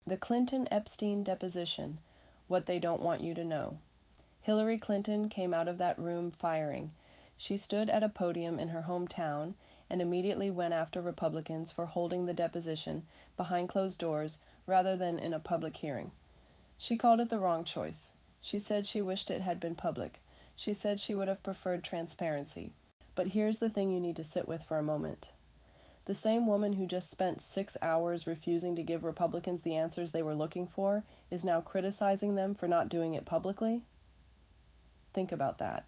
The Clinton-Epstein Deposition, What They Don't Want You to Know. Hillary Clinton came out of that room firing. She stood at a podium in her hometown and immediately went after Republicans for holding the deposition behind closed doors rather than in a public hearing. She called it the wrong choice. She said she wished it had been public. She said she would have preferred transparency. But here's the thing you need to sit with for a moment. The same woman who just spent 6 hours refusing to give Republicans the answers they were looking for is now criticizing them for not doing it publicly? Think about that.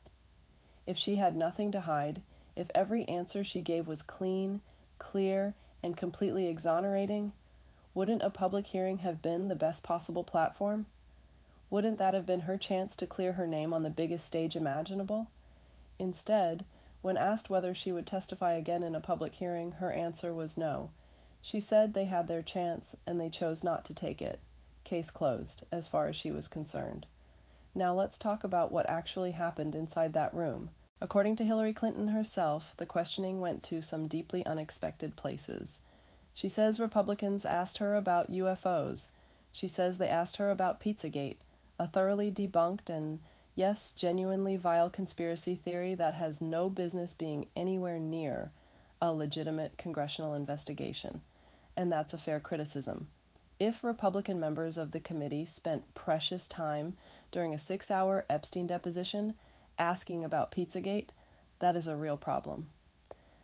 If she had nothing to hide, if every answer she gave was clean, clear, and completely exonerating, wouldn't a public hearing have been the best possible platform? Wouldn't that have been her chance to clear her name on the biggest stage imaginable? Instead, when asked whether she would testify again in a public hearing, her answer was no. She said they had their chance and they chose not to take it. Case closed, as far as she was concerned. Now let's talk about what actually happened inside that room. According to Hillary Clinton herself, the questioning went to some deeply unexpected places. She says Republicans asked her about UFOs. She says they asked her about Pizzagate, a thoroughly debunked and, yes, genuinely vile conspiracy theory that has no business being anywhere near a legitimate congressional investigation. And that's a fair criticism. If Republican members of the committee spent precious time during a 6-hour Epstein deposition asking about Pizzagate, that is a real problem.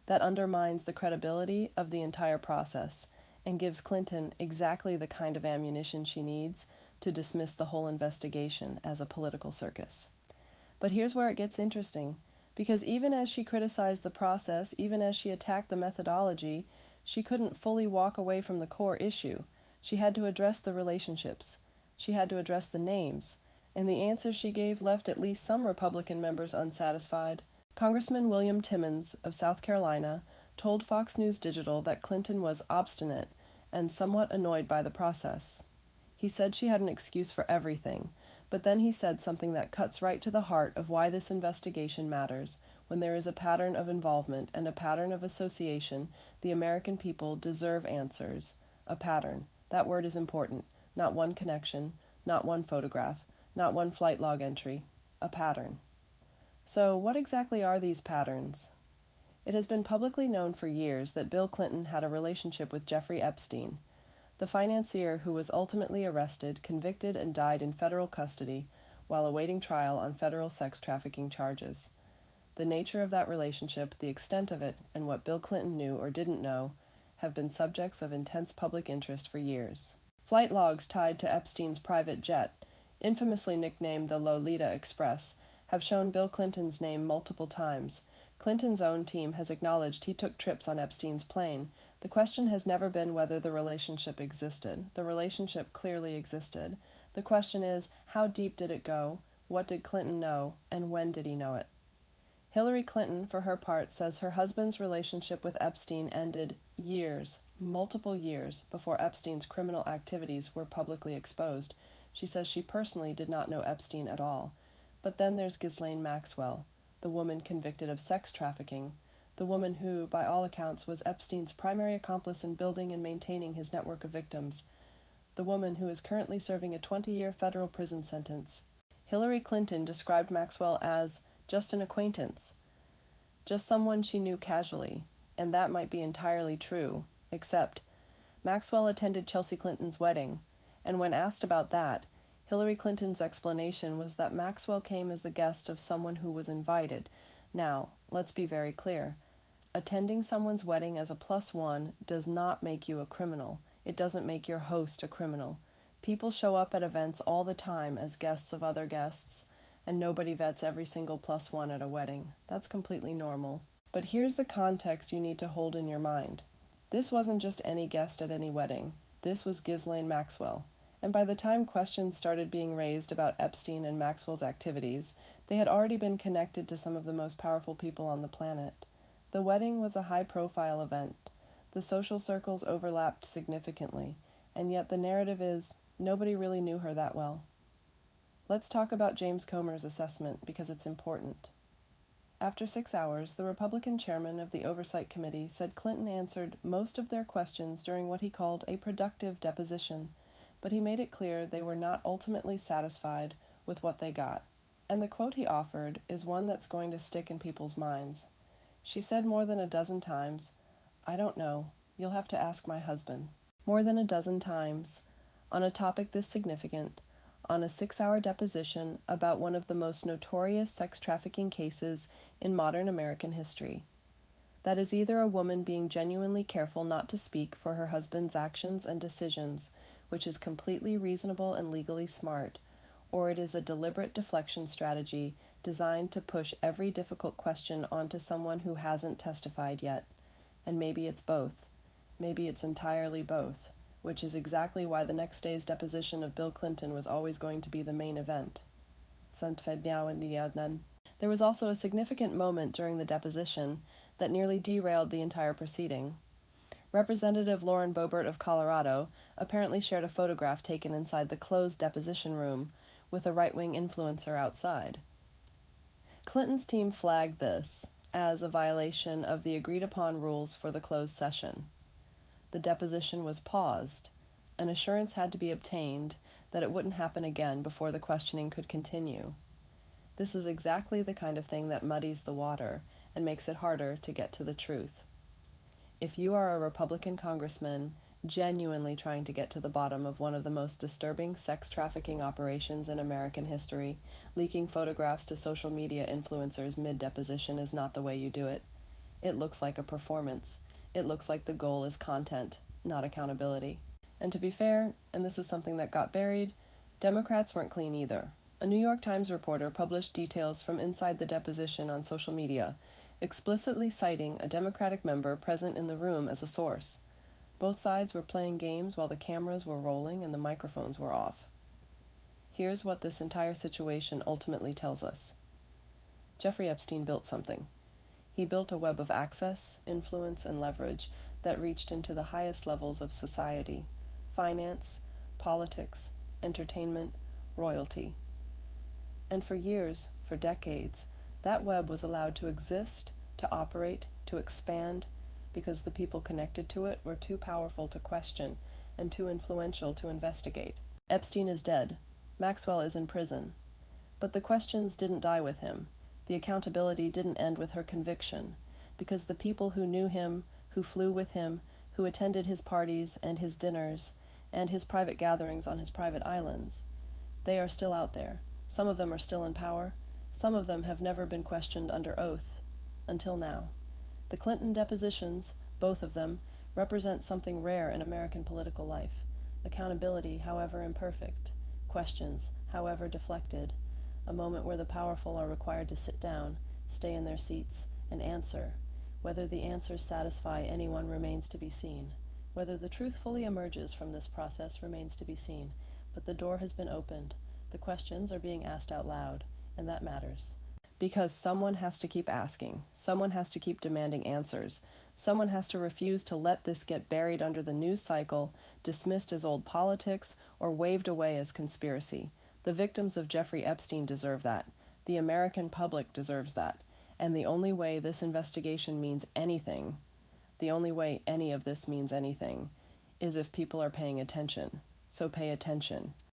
That undermines the credibility of the entire process and gives Clinton exactly the kind of ammunition she needs to dismiss the whole investigation as a political circus. But here's where it gets interesting, because even as she criticized the process, even as she attacked the methodology, she couldn't fully walk away from the core issue. She had to address the relationships. She had to address the names. And the answer she gave left at least some Republican members unsatisfied. Congressman William Timmons of South Carolina told Fox News Digital that Clinton was obstinate and somewhat annoyed by the process. He said she had an excuse for everything, but then he said something that cuts right to the heart of why this investigation matters. When there is a pattern of involvement and a pattern of association, the American people deserve answers. A pattern. That word is important. Not one connection, not one photograph, not one flight log entry. A pattern. So, what exactly are these patterns? It has been publicly known for years that Bill Clinton had a relationship with Jeffrey Epstein, the financier who was ultimately arrested, convicted, and died in federal custody while awaiting trial on federal sex trafficking charges. The nature of that relationship, the extent of it, and what Bill Clinton knew or didn't know have been subjects of intense public interest for years. Flight logs tied to Epstein's private jet, infamously nicknamed the Lolita Express, have shown Bill Clinton's name multiple times. Clinton's own team has acknowledged he took trips on Epstein's plane. The question has never been whether the relationship existed. The relationship clearly existed. The question is, how deep did it go? What did Clinton know? And when did he know it? Hillary Clinton, for her part, says her husband's relationship with Epstein ended years, multiple years, before Epstein's criminal activities were publicly exposed. She says she personally did not know Epstein at all. But then there's Ghislaine Maxwell, the woman convicted of sex trafficking, the woman who, by all accounts, was Epstein's primary accomplice in building and maintaining his network of victims, the woman who is currently serving a 20-year federal prison sentence. Hillary Clinton described Maxwell as just an acquaintance, just someone she knew casually, and that might be entirely true, except Maxwell attended Chelsea Clinton's wedding, and when asked about that, Hillary Clinton's explanation was that Maxwell came as the guest of someone who was invited. Now, let's be very clear. Attending someone's wedding as a +1 does not make you a criminal. It doesn't make your host a criminal. People show up at events all the time as guests of other guests, and nobody vets every single +1 at a wedding. That's completely normal. But here's the context you need to hold in your mind. This wasn't just any guest at any wedding. This was Ghislaine Maxwell. And by the time questions started being raised about Epstein and Maxwell's activities, they had already been connected to some of the most powerful people on the planet. The wedding was a high-profile event. The social circles overlapped significantly, and yet the narrative is, nobody really knew her that well. Let's talk about James Comer's assessment, because it's important. After 6 hours, the Republican chairman of the Oversight Committee said Clinton answered most of their questions during what he called a productive deposition. but he made it clear they were not ultimately satisfied with what they got. And the quote he offered is one that's going to stick in people's minds. She said more than a dozen times, "I don't know. You'll have to ask my husband." More than a dozen times, on a topic this significant, on a 6-hour deposition about one of the most notorious sex trafficking cases in modern American history. That is either a woman being genuinely careful not to speak for her husband's actions and decisions, which is completely reasonable and legally smart, or it is a deliberate deflection strategy designed to push every difficult question onto someone who hasn't testified yet. And maybe it's both. Maybe it's entirely both, which is exactly why the next day's deposition of Bill Clinton was always going to be the main event. There was also a significant moment during the deposition that nearly derailed the entire proceeding. Representative Lauren Boebert of Colorado apparently shared a photograph taken inside the closed deposition room with a right-wing influencer outside. Clinton's team flagged this as a violation of the agreed-upon rules for the closed session. The deposition was paused. An assurance had to be obtained that it wouldn't happen again before the questioning could continue. This is exactly the kind of thing that muddies the water and makes it harder to get to the truth. If you are a Republican congressman genuinely trying to get to the bottom of one of the most disturbing sex trafficking operations in American history, leaking photographs to social media influencers mid-deposition is not the way you do it. It looks like a performance. It looks like the goal is content, not accountability. And to be fair, and this is something that got buried, Democrats weren't clean either. A New York Times reporter published details from inside the deposition on social media, explicitly citing a Democratic member present in the room as a source. Both sides were playing games while the cameras were rolling and the microphones were off. Here's what this entire situation ultimately tells us. Jeffrey Epstein built something. He built a web of access, influence, and leverage that reached into the highest levels of society: finance, politics, entertainment, royalty. And for years, for decades, that web was allowed to exist, to operate, to expand, because the people connected to it were too powerful to question and too influential to investigate. Epstein is dead. Maxwell is in prison. But the questions didn't die with him. The accountability didn't end with her conviction, because the people who knew him, who flew with him, who attended his parties and his dinners, and his private gatherings on his private islands, they are still out there. Some of them are still in power. Some of them have never been questioned under oath, until now. The Clinton depositions, both of them, represent something rare in American political life. Accountability, however imperfect. Questions, however deflected. A moment where the powerful are required to sit down, stay in their seats, and answer. Whether the answers satisfy anyone remains to be seen. Whether the truth fully emerges from this process remains to be seen. But the door has been opened. The questions are being asked out loud, and that matters. Because someone has to keep asking. Someone has to keep demanding answers. Someone has to refuse to let this get buried under the news cycle, dismissed as old politics, or waved away as conspiracy. The victims of Jeffrey Epstein deserve that. The American public deserves that. And the only way this investigation means anything, the only way any of this means anything, is if people are paying attention. So pay attention.